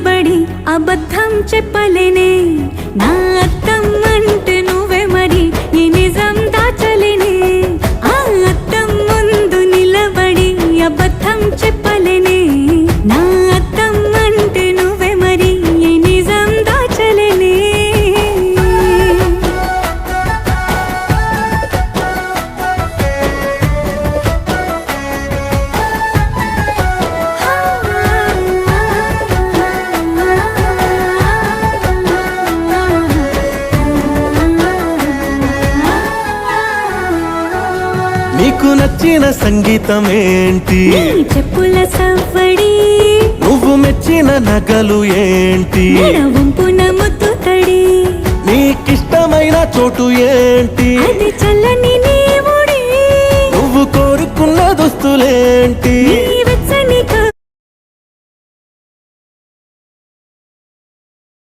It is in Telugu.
నిలబడి అబద్ధం చెప్పలేనే నా అద్దం అంటే నువ్వే మరి ఈ నిజం దాచలేనే ఆ అద్దం ముందు నిలబడి అబద్ధం చెప్పలేనే నా అద్దం అంటే నువ్వే మరి ఈ నిజం దాచలేనే నీకు నచ్చిన సంగీతం ఏంటి నీ చెప్పుల సవ్వడి నువ్వు మెచ్చిన నగలు ఏంటి వంపున ముద్దు తడి నీకిష్టమైన చోటు ఏంటి అది చల్లని నీ ఒడి నువ్వు కోరుకున్న దుస్తులేంటి నీ